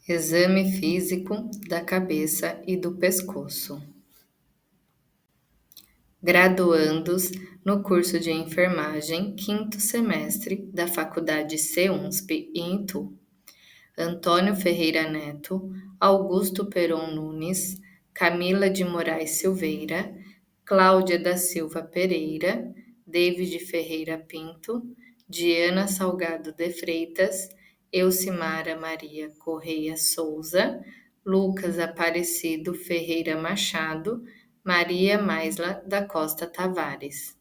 Exame físico da cabeça e do pescoço. Graduandos no curso de enfermagem, quinto semestre da Faculdade CUNSP em Itu. Antônio Ferreira Neto, Augusto Peron Nunes, Camila de Moraes Silveira, Cláudia da Silva Pereira, David Ferreira Pinto, Diana Salgado de Freitas, Elcimara Maria Correia Souza, Lucas Aparecido Ferreira Machado, Maria Maisla da Costa Tavares.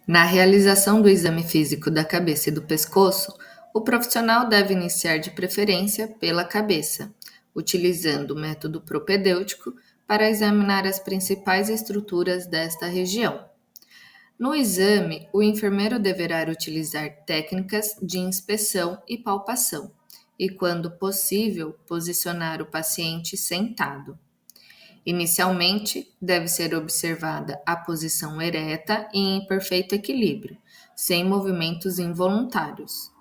Na realização do exame físico da cabeça e do pescoço, o profissional deve iniciar de preferência pela cabeça, utilizando o método propedêutico para examinar as principais estruturas desta região. No exame, o enfermeiro deverá utilizar técnicas de inspeção e palpação, e, quando possível, posicionar o paciente sentado. Inicialmente, deve ser observada a posição ereta e em perfeito equilíbrio, sem movimentos involuntários.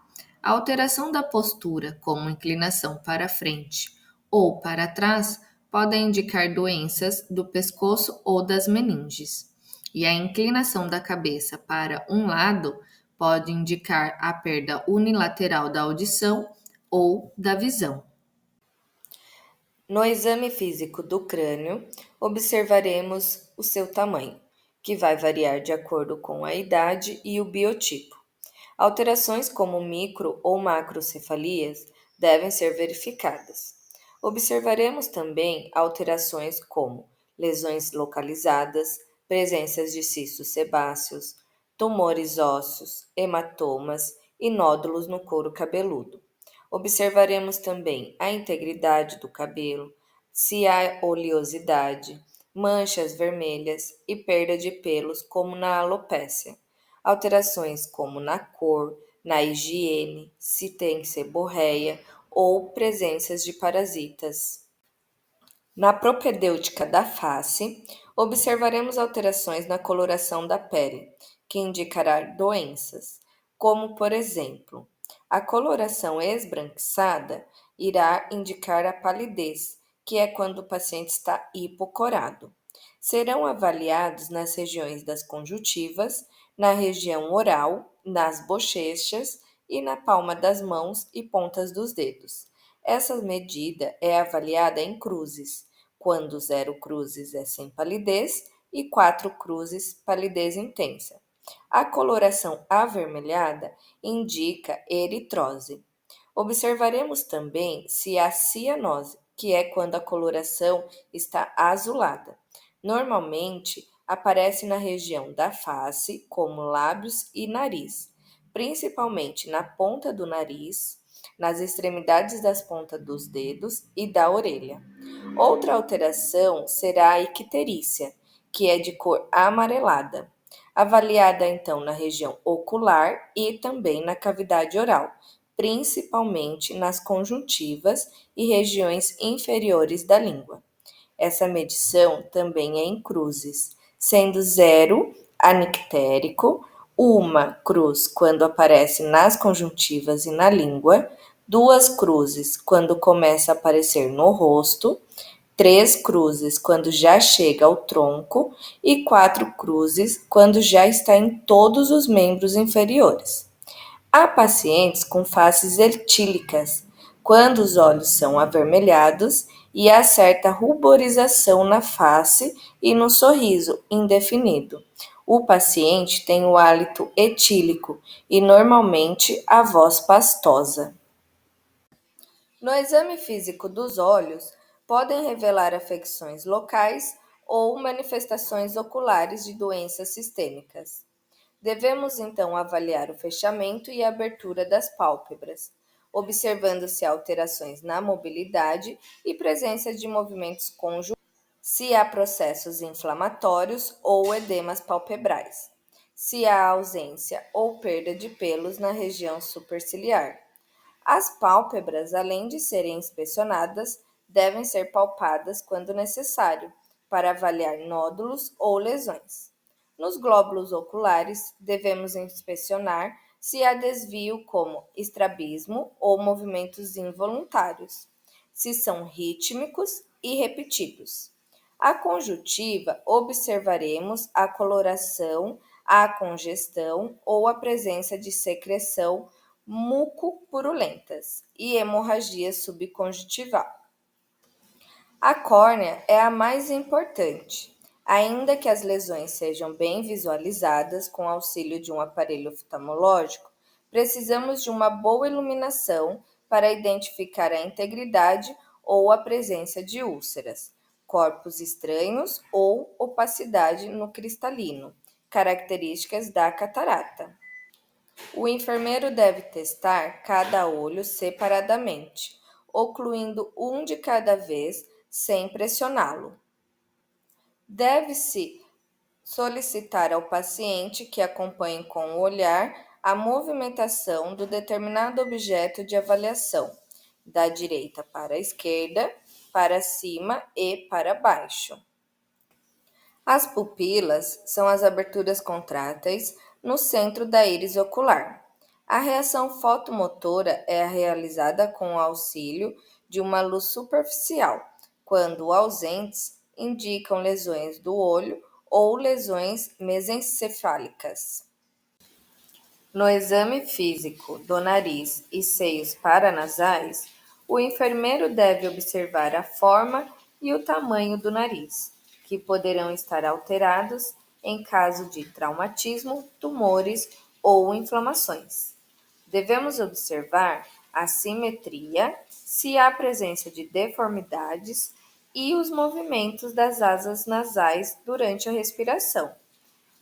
A alteração da postura, como inclinação para frente ou para trás, podem indicar doenças do pescoço ou das meninges. E a inclinação da cabeça para um lado pode indicar a perda unilateral da audição ou da visão. No exame físico do crânio, observaremos o seu tamanho, que vai variar de acordo com a idade e o biotipo. Alterações como micro ou macrocefalias devem ser verificadas. Observaremos também alterações como lesões localizadas, presenças de cistos sebáceos, tumores ósseos, hematomas e nódulos no couro cabeludo. Observaremos também a integridade do cabelo, se há oleosidade, manchas vermelhas e perda de pelos, como na alopécia. Alterações como na cor, na higiene, se tem seborreia ou presenças de parasitas. Na propedêutica da face, observaremos alterações na coloração da pele, que indicará doenças, como, por exemplo, a coloração esbranquiçada irá indicar a palidez, que é quando o paciente está hipocorado. Serão avaliados nas regiões das conjuntivas, na região oral, nas bochechas e na palma das mãos e pontas dos dedos. Essa medida é avaliada em cruzes, quando 0 cruzes é sem palidez e 4 cruzes palidez intensa. A coloração avermelhada indica eritrose. Observaremos também se há cianose, que é quando a coloração está azulada. Normalmente, aparece na região da face, como lábios e nariz, principalmente na ponta do nariz, nas extremidades das pontas dos dedos e da orelha. Outra alteração será a icterícia, que é de cor amarelada, avaliada então na região ocular e também na cavidade oral, principalmente nas conjuntivas e regiões inferiores da língua. Essa medição também é em cruzes, sendo 0 anictérico, uma cruz quando aparece nas conjuntivas e na língua, 2 cruzes quando começa a aparecer no rosto, 3 cruzes quando já chega ao tronco e 4 cruzes quando já está em todos os membros inferiores. Há pacientes com faces etílicas, quando os olhos são avermelhados e há certa ruborização na face e no sorriso indefinido. O paciente tem o hálito etílico e normalmente a voz pastosa. No exame físico dos olhos, podem revelar afecções locais ou manifestações oculares de doenças sistêmicas. Devemos então avaliar o fechamento e a abertura das pálpebras, observando se há alterações na mobilidade e presença de movimentos conjuntivos, se há processos inflamatórios ou edemas palpebrais, se há ausência ou perda de pelos na região superciliar. As pálpebras, além de serem inspecionadas, devem ser palpadas quando necessário, para avaliar nódulos ou lesões. Nos glóbulos oculares, devemos inspecionar se há desvio como estrabismo ou movimentos involuntários, se são rítmicos e repetidos. A conjuntiva, observaremos a coloração, a congestão ou a presença de secreção mucopurulentas e hemorragia subconjuntival. A córnea é a mais importante. Ainda que as lesões sejam bem visualizadas com auxílio de um aparelho oftalmológico, precisamos de uma boa iluminação para identificar a integridade ou a presença de úlceras, corpos estranhos ou opacidade no cristalino, características da catarata. O enfermeiro deve testar cada olho separadamente, ocluindo um de cada vez sem pressioná-lo. Deve-se solicitar ao paciente que acompanhe com o olhar a movimentação do determinado objeto de avaliação, da direita para a esquerda, para cima e para baixo. As pupilas são as aberturas contráteis no centro da íris ocular. A reação fotomotora é realizada com o auxílio de uma luz superficial, quando ausentes, indicam lesões do olho ou lesões mesencefálicas. No exame físico do nariz e seios paranasais, o enfermeiro deve observar a forma e o tamanho do nariz, que poderão estar alterados em caso de traumatismo, tumores ou inflamações. Devemos observar a simetria, se há presença de deformidades e os movimentos das asas nasais durante a respiração.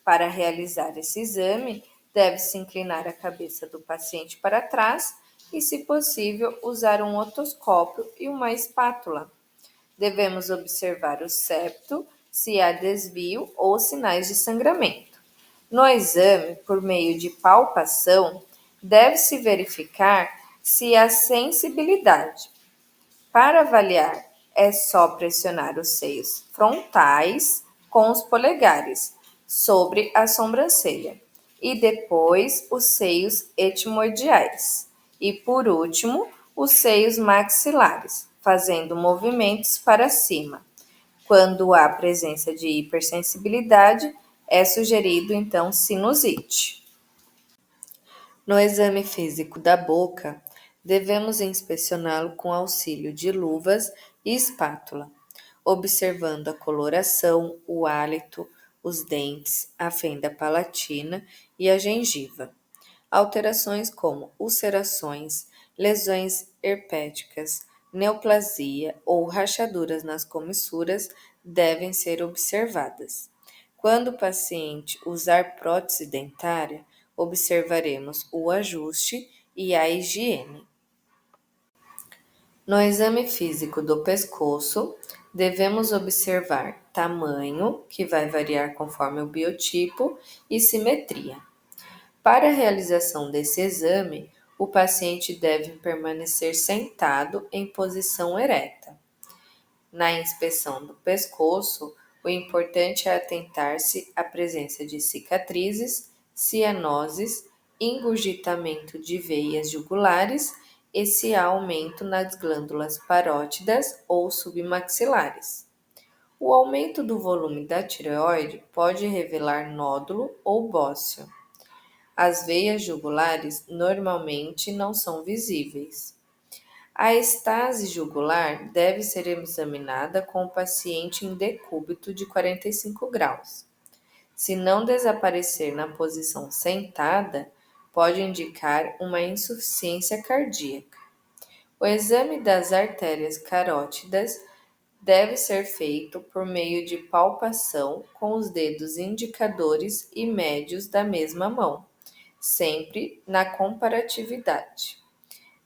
Para realizar esse exame, deve-se inclinar a cabeça do paciente para trás e, se possível, usar um otoscópio e uma espátula. Devemos observar o septo, se há desvio ou sinais de sangramento. No exame, por meio de palpação, deve-se verificar se há sensibilidade. Para avaliar, é só pressionar os seios frontais com os polegares sobre a sobrancelha e depois os seios etimoideais e, por último, os seios maxilares, fazendo movimentos para cima. Quando há presença de hipersensibilidade, é sugerido então sinusite. No exame físico da boca, devemos inspecioná-lo com auxílio de luvas e espátula, observando a coloração, o hálito, os dentes, a fenda palatina e a gengiva. Alterações como ulcerações, lesões herpéticas, neoplasia ou rachaduras nas comissuras devem ser observadas. Quando o paciente usar prótese dentária, observaremos o ajuste e a higiene. No exame físico do pescoço, devemos observar tamanho, que vai variar conforme o biotipo, e simetria. Para a realização desse exame, o paciente deve permanecer sentado em posição ereta. Na inspeção do pescoço, o importante é atentar-se à presença de cicatrizes, cianoses, engurgitamento de veias jugulares e se há aumento nas glândulas parótidas ou submaxilares. O aumento do volume da tireoide pode revelar nódulo ou bócio. As veias jugulares normalmente não são visíveis. A estase jugular deve ser examinada com o paciente em decúbito de 45 graus. Se não desaparecer na posição sentada, pode indicar uma insuficiência cardíaca. O exame das artérias carótidas deve ser feito por meio de palpação com os dedos indicadores e médios da mesma mão, sempre na comparatividade.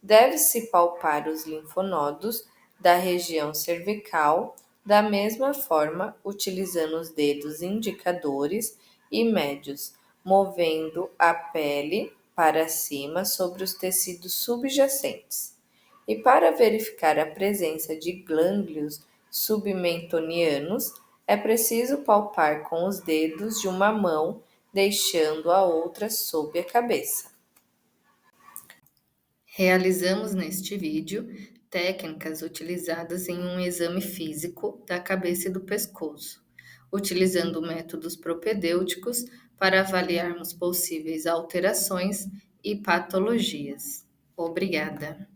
Deve-se palpar os linfonodos da região cervical da mesma forma, utilizando os dedos indicadores e médios, movendo a pele para cima sobre os tecidos subjacentes. E para verificar a presença de gânglios submentonianos, é preciso palpar com os dedos de uma mão, deixando a outra sob a cabeça. Realizamos neste vídeo técnicas utilizadas em um exame físico da cabeça e do pescoço, utilizando métodos propedêuticos para avaliarmos possíveis alterações e patologias. Obrigada.